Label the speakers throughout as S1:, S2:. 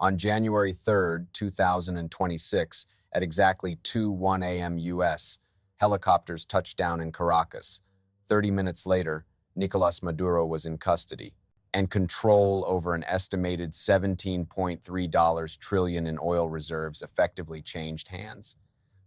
S1: On January 3rd, 2026, at exactly 2:01 a.m. U.S., helicopters touched down in Caracas. 30 minutes later, Nicolas Maduro was in custody, and control over an estimated $17.3 trillion in oil reserves effectively changed hands.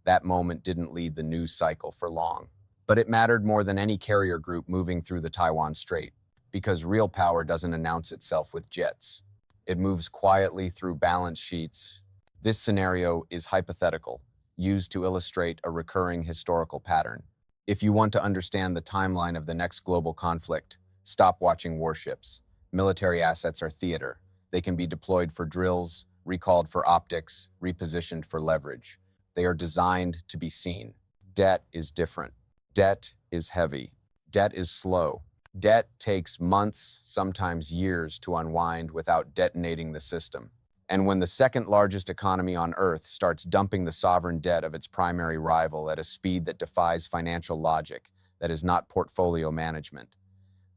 S1: That moment didn't lead the news cycle for long. But it mattered more than any carrier group moving through the Taiwan Strait, because real power doesn't announce itself with jets. It moves quietly through balance sheets. This scenario is hypothetical, used to illustrate a recurring historical pattern. If you want to understand the timeline of the next global conflict, stop watching warships. Military assets are theater. They can be deployed for drills, recalled for optics, repositioned for leverage. They are designed to be seen. Debt is different. Debt is heavy. Debt is slow. Debt takes months, sometimes years, to unwind without detonating the system. And when the second largest economy on Earth starts dumping the sovereign debt of its primary rival at a speed that defies financial logic, that is not portfolio management.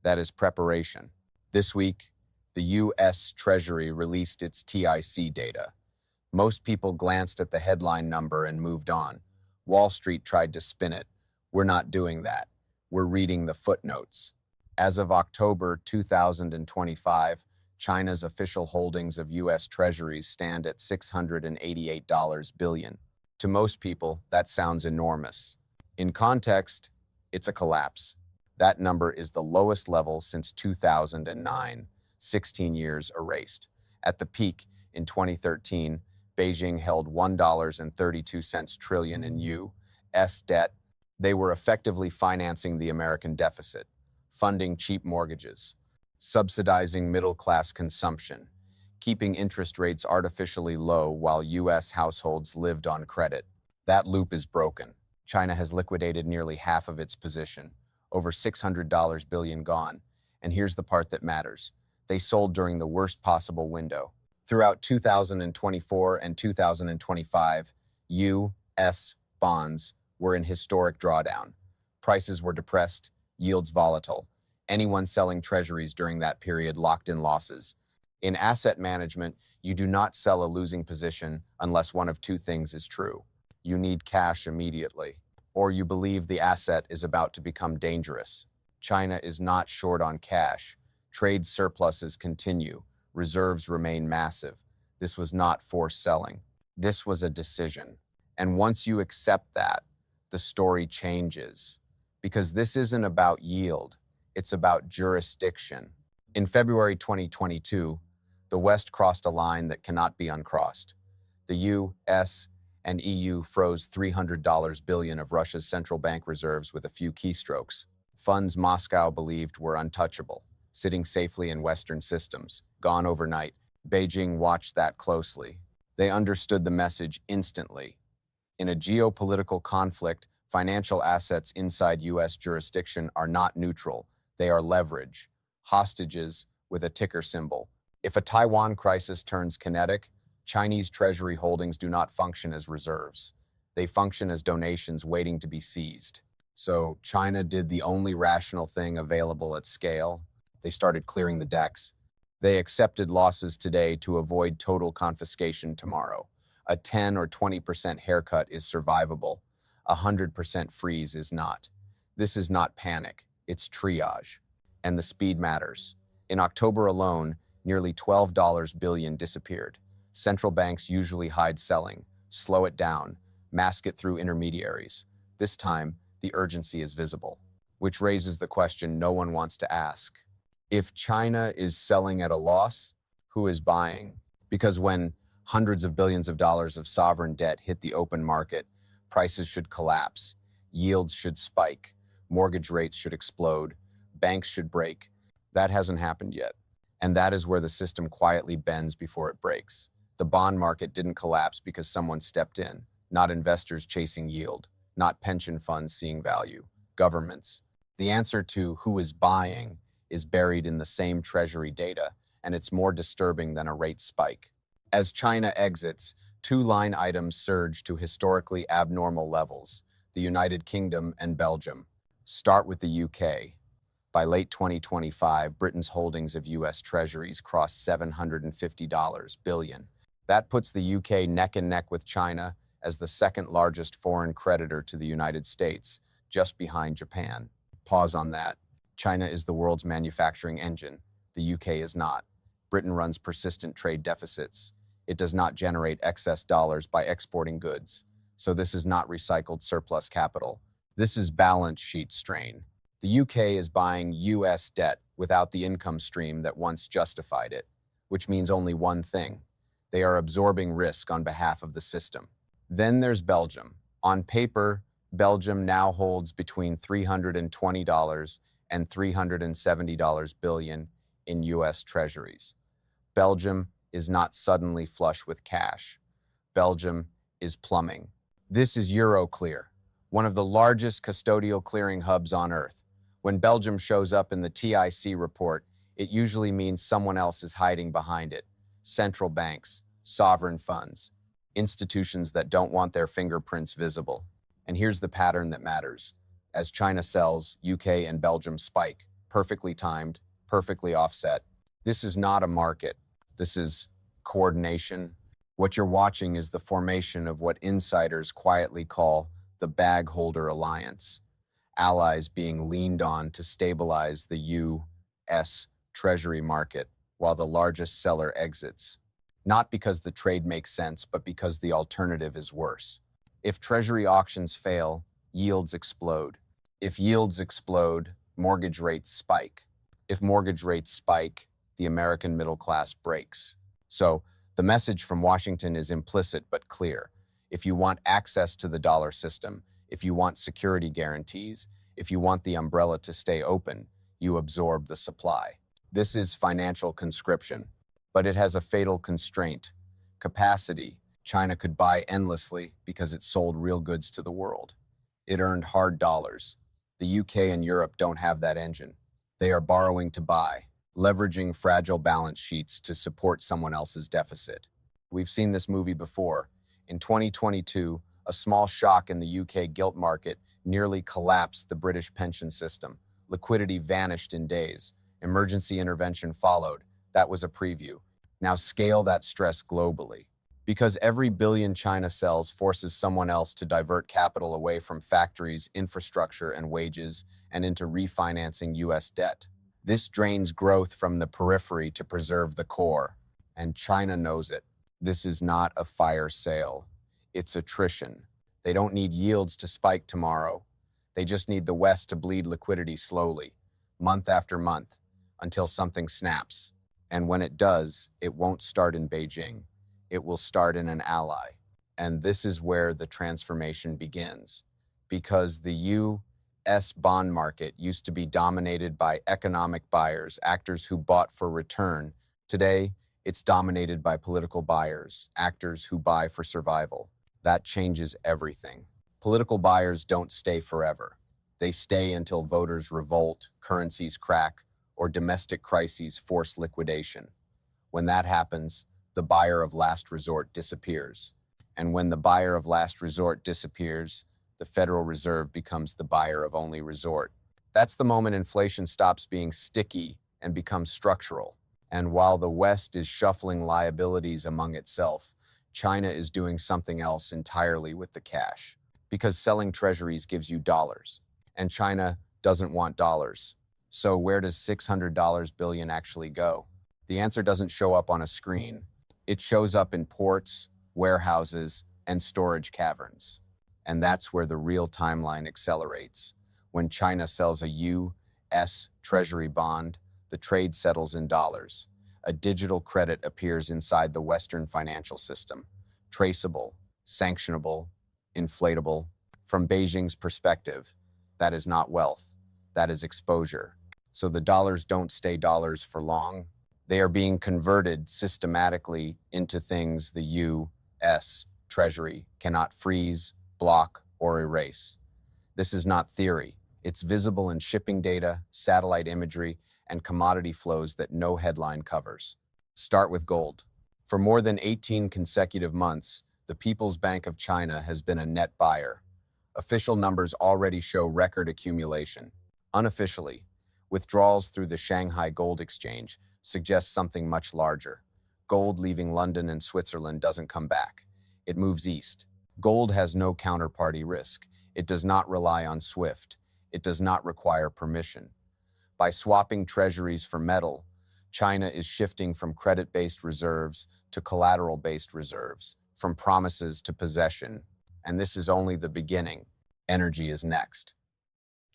S1: That is preparation. This week, the U.S. Treasury released its TIC data. Most people glanced at the headline number and moved on. Wall Street tried to spin it. We're not doing that. We're reading the footnotes. As of October 2025, China's official holdings of U.S. Treasuries stand at $688 billion. To most people, that sounds enormous. In context, it's a collapse. That number is the lowest level since 2009, 16 years erased. At the peak, in 2013, Beijing held $1.32 trillion in U.S. debt. They were effectively financing the American deficit, funding cheap mortgages, subsidizing middle-class consumption, keeping interest rates artificially low while U.S. households lived on credit. That loop is broken. China has liquidated nearly half of its position, over $600 billion gone. And here's the part that matters. They sold during the worst possible window. Throughout 2024 and 2025, U.S. bonds were in historic drawdown. Prices were depressed, yields volatile. Anyone selling treasuries during that period locked in losses. In asset management, you do not sell a losing position unless one of two things is true. You need cash immediately, or you believe the asset is about to become dangerous. China is not short on cash. Trade surpluses continue. Reserves remain massive. This was not forced selling. This was a decision. And once you accept that, the story changes. Because this isn't about yield, it's about jurisdiction. In February 2022, the West crossed a line that cannot be uncrossed. The U.S. and EU froze $300 billion of Russia's central bank reserves with a few keystrokes. Funds Moscow believed were untouchable, sitting safely in Western systems, gone overnight. Beijing watched that closely. They understood the message instantly. In a geopolitical conflict, financial assets inside U.S. jurisdiction are not neutral. They are leverage, hostages with a ticker symbol. If a Taiwan crisis turns kinetic, Chinese treasury holdings do not function as reserves. They function as donations waiting to be seized. So China did the only rational thing available at scale. They started clearing the decks. They accepted losses today to avoid total confiscation tomorrow. A 10 or 20% haircut is survivable. 100% freeze is not. This is not panic, it's triage. And the speed matters. In October alone, nearly $12 billion disappeared. Central banks usually hide selling, slow it down, mask it through intermediaries. This time, the urgency is visible, which raises the question no one wants to ask. If China is selling at a loss, who is buying? Because when hundreds of billions of dollars of sovereign debt hit the open market, prices should collapse, yields should spike, mortgage rates should explode, banks should break. That hasn't happened yet. And that is where the system quietly bends before it breaks. The bond market didn't collapse because someone stepped in, not investors chasing yield, not pension funds seeing value, governments. The answer to who is buying is buried in the same treasury data, and it's more disturbing than a rate spike. As China exits, two line items surge to historically abnormal levels: the United Kingdom and Belgium. Start with the UK. By late 2025, Britain's holdings of U.S. treasuries crossed $750 billion. That puts the UK neck and neck with China as the second largest foreign creditor to the United States, just behind Japan. Pause on that. China is the world's manufacturing engine. The UK is not. Britain runs persistent trade deficits. It does not generate excess dollars by exporting goods. So this is not recycled surplus capital. This is balance sheet strain. The UK is buying US debt without the income stream that once justified it, which means only one thing. They are absorbing risk on behalf of the system. Then there's Belgium. On paper, Belgium now holds between $320 and $370 billion in US treasuries. Belgium is not suddenly flush with cash. Belgium is plumbing. This is Euroclear, one of the largest custodial clearing hubs on Earth. When Belgium shows up in the TIC report, it usually means someone else is hiding behind it. Central banks, sovereign funds, institutions that don't want their fingerprints visible. And here's the pattern that matters. As China sells, UK and Belgium spike, perfectly timed, perfectly offset. This is not a market. This is coordination. What you're watching is the formation of what insiders quietly call the bag holder alliance, allies being leaned on to stabilize the U.S. Treasury market while the largest seller exits. Not because the trade makes sense, but because the alternative is worse. If Treasury auctions fail, yields explode. If yields explode, mortgage rates spike. If mortgage rates spike, the American middle class breaks. So, the message from Washington is implicit but clear. If you want access to the dollar system, if you want security guarantees, if you want the umbrella to stay open, you absorb the supply. This is financial conscription, but it has a fatal constraint: capacity. China could buy endlessly because it sold real goods to the world. It earned hard dollars. The UK and Europe don't have that engine. They are borrowing to buy, leveraging fragile balance sheets to support someone else's deficit. We've seen this movie before. In 2022, a small shock in the UK gilt market nearly collapsed the British pension system. Liquidity vanished in days. Emergency intervention followed. That was a preview. Now scale that stress globally. Because every billion China sells forces someone else to divert capital away from factories, infrastructure, and wages and into refinancing US debt. This drains growth from the periphery to preserve the core, and China knows it. This is not a fire sale. It's attrition. They don't need yields to spike tomorrow. They just need the West to bleed liquidity slowly, month after month, until something snaps. And when it does, it won't start in Beijing. It will start in an ally. And this is where the transformation begins. Because the U.S. bond market used to be dominated by economic buyers, actors who bought for return. Today, it's dominated by political buyers, actors who buy for survival. That changes everything. Political buyers don't stay forever. They stay until voters revolt, currencies crack, or domestic crises force liquidation. When that happens, the buyer of last resort disappears. And when the buyer of last resort disappears, the Federal Reserve becomes the buyer of only resort. That's the moment inflation stops being sticky and becomes structural. And while the West is shuffling liabilities among itself, China is doing something else entirely with the cash. Because selling treasuries gives you dollars. And China doesn't want dollars. So where does $600 billion actually go? The answer doesn't show up on a screen. It shows up in ports, warehouses, and storage caverns. And that's where the real timeline accelerates. When China sells a U.S. Treasury bond, the trade settles in dollars. A digital credit appears inside the Western financial system. Traceable, sanctionable, inflatable. From Beijing's perspective, that is not wealth. That is exposure. So the dollars don't stay dollars for long. They are being converted systematically into things the U.S. Treasury cannot freeze, block, or erase. This is not theory. It's visible in shipping data, satellite imagery, and commodity flows that no headline covers. Start with gold. For more than 18 consecutive months, the People's Bank of China has been a net buyer. Official numbers already show record accumulation. Unofficially, withdrawals through the Shanghai Gold Exchange suggest something much larger. Gold leaving London and Switzerland doesn't come back. It moves east. Gold has no counterparty risk. It does not rely on SWIFT. It does not require permission. By swapping treasuries for metal, China is shifting from credit-based reserves to collateral-based reserves, from promises to possession. And this is only the beginning. Energy is next.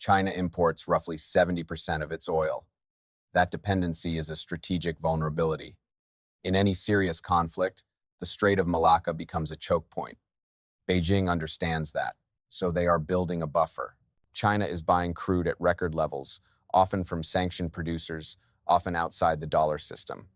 S1: China imports roughly 70% of its oil. That dependency is a strategic vulnerability. In any serious conflict, the Strait of Malacca becomes a choke point. Beijing understands that, so they are building a buffer. China is buying crude at record levels, often from sanctioned producers, often outside the dollar system.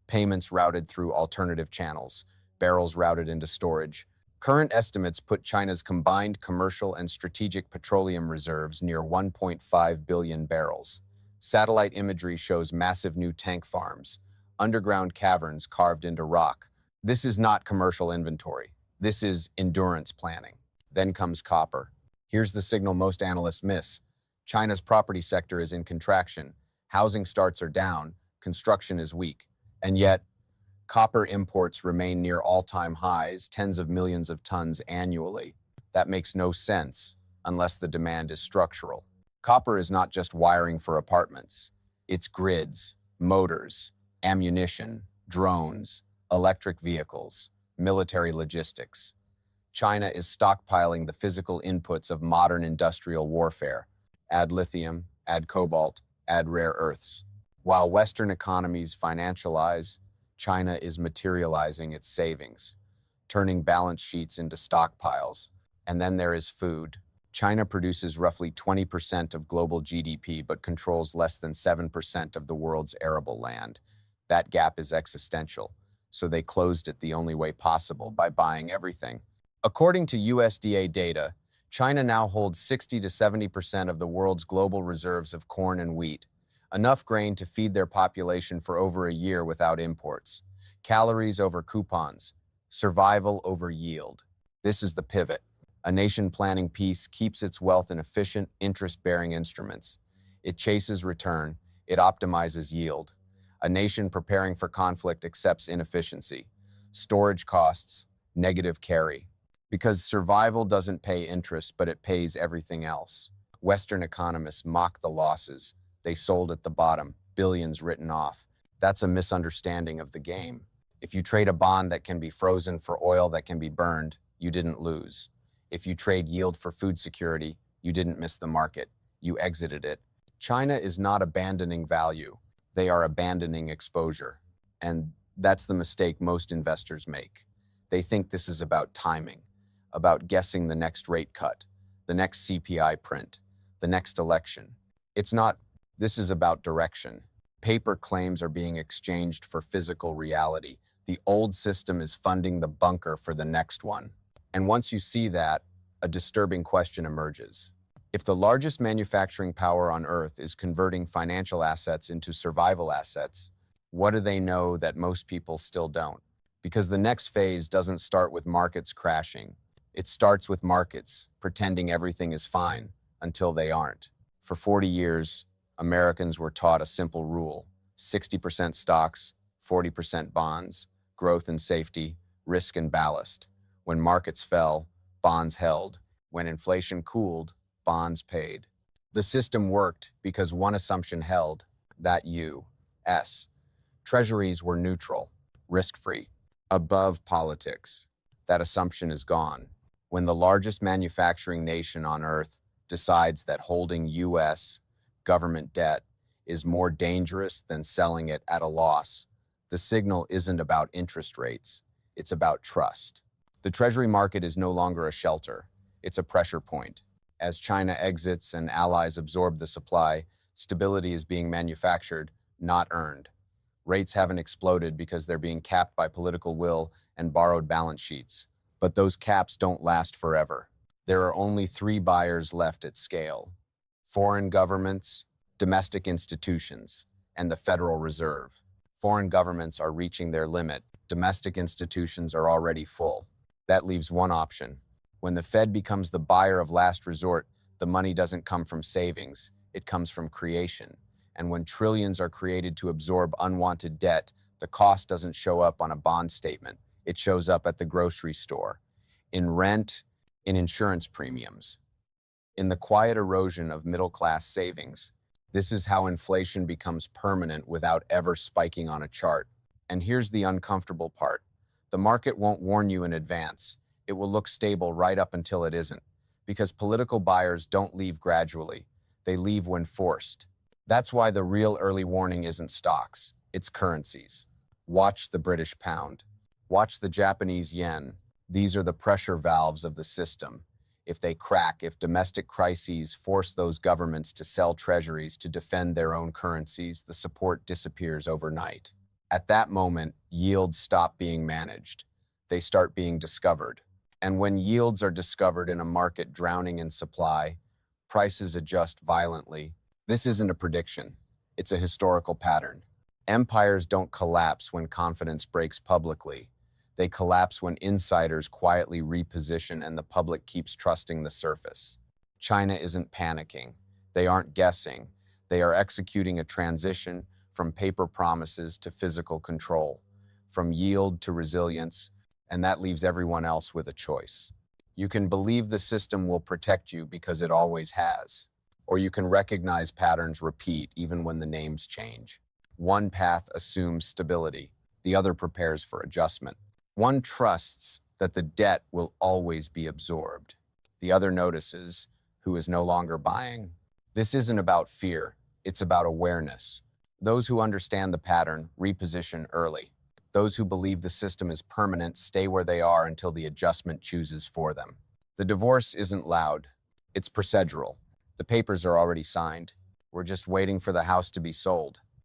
S1: Payments routed through alternative channels, barrels routed into storage. Current estimates put China's combined commercial and strategic petroleum reserves near 1.5 billion barrels. Satellite imagery shows massive new tank farms, underground caverns carved into rock. This is not commercial inventory. This is endurance planning. Then comes copper. Here's the signal most analysts miss. China's property sector is in contraction. Housing starts are down. Construction is weak. And yet, copper imports remain near all-time highs, tens of millions of tons annually. That makes no sense unless the demand is structural. Copper is not just wiring for apartments. It's grids, motors, ammunition, drones, electric vehicles, military logistics. China is stockpiling the physical inputs of modern industrial warfare. Add lithium, add cobalt, add rare earths. While Western economies financialize, China is materializing its savings, turning balance sheets into stockpiles. And then there is food. China produces roughly 20% of global GDP, but controls less than 7% of the world's arable land. That gap is existential, so they closed it the only way possible, by buying everything. According to USDA data, China now holds 60 to 70% of the world's global reserves of corn and wheat, enough grain to feed their population for over a year without imports. Calories over coupons, survival over yield. This is the pivot. A nation planning peace keeps its wealth in efficient, interest-bearing instruments. It chases return, it optimizes yield. A nation preparing for conflict accepts inefficiency, storage costs, negative carry. Because survival doesn't pay interest, but it pays everything else. Western economists mock the losses. They sold at the bottom, billions written off. That's a misunderstanding of the game. If you trade a bond that can be frozen for oil that can be burned, you didn't lose. If you trade yield for food security, you didn't miss the market. You exited it. China is not abandoning value. They are abandoning exposure. And that's the mistake most investors make. They think this is about timing, about guessing the next rate cut, the next CPI print, the next election. It's not. This is about direction. Paper claims are being exchanged for physical reality. The old system is funding the bunker for the next one. And once you see that, a disturbing question emerges. If the largest manufacturing power on Earth is converting financial assets into survival assets, what do they know that most people still don't? Because the next phase doesn't start with markets crashing. It starts with markets pretending everything is fine until they aren't. For 40 years, Americans were taught a simple rule: 60% stocks, 40% bonds, growth and safety, risk and ballast. When markets fell, bonds held. When inflation cooled, bonds paid. The system worked because one assumption held, that U.S. Treasuries were neutral, risk-free, above politics. That assumption is gone. When the largest manufacturing nation on Earth decides that holding U.S. government debt is more dangerous than selling it at a loss, the signal isn't about interest rates, it's about trust. The Treasury market is no longer a shelter, it's a pressure point. As China exits and allies absorb the supply, stability is being manufactured, not earned. Rates haven't exploded because they're being capped by political will and borrowed balance sheets. But those caps don't last forever. There are only three buyers left at scale: foreign governments, domestic institutions, and the Federal Reserve. Foreign governments are reaching their limit. Domestic institutions are already full. That leaves one option. When the Fed becomes the buyer of last resort, the money doesn't come from savings, it comes from creation. And when trillions are created to absorb unwanted debt, The cost doesn't show up on a bond statement. It shows up at the grocery store, in rent, in insurance premiums, in the quiet erosion of middle-class savings. This is how inflation becomes permanent without ever spiking on a chart. And here's the uncomfortable part. The market won't warn you in advance. It will look stable right up until it isn't, because political buyers don't leave gradually. They leave when forced. That's why the real early warning isn't stocks, it's currencies. Watch the British pound. Watch the Japanese yen. These are the pressure valves of the system. If they crack, if domestic crises force those governments to sell treasuries to defend their own currencies, the support disappears overnight. At that moment, yields stop being managed. They start being discovered. And when yields are discovered in a market drowning in supply, prices adjust violently. This isn't a prediction. It's a historical pattern. Empires don't collapse when confidence breaks publicly. They collapse when insiders quietly reposition and the public keeps trusting the surface. China isn't panicking. They aren't guessing. They are executing a transition from paper promises to physical control, from yield to resilience, and that leaves everyone else with a choice. You can believe the system will protect you because it always has, or you can recognize patterns repeat even when the names change. One path assumes stability, the other prepares for adjustment. One trusts that the debt will always be absorbed. The other notices who is no longer buying. This isn't about fear, it's about awareness. Those who understand the pattern reposition early. Those who believe the system is permanent stay where they are until the adjustment chooses for them. The divorce isn't loud, it's procedural. The papers are already signed. We're just waiting for the house to be sold.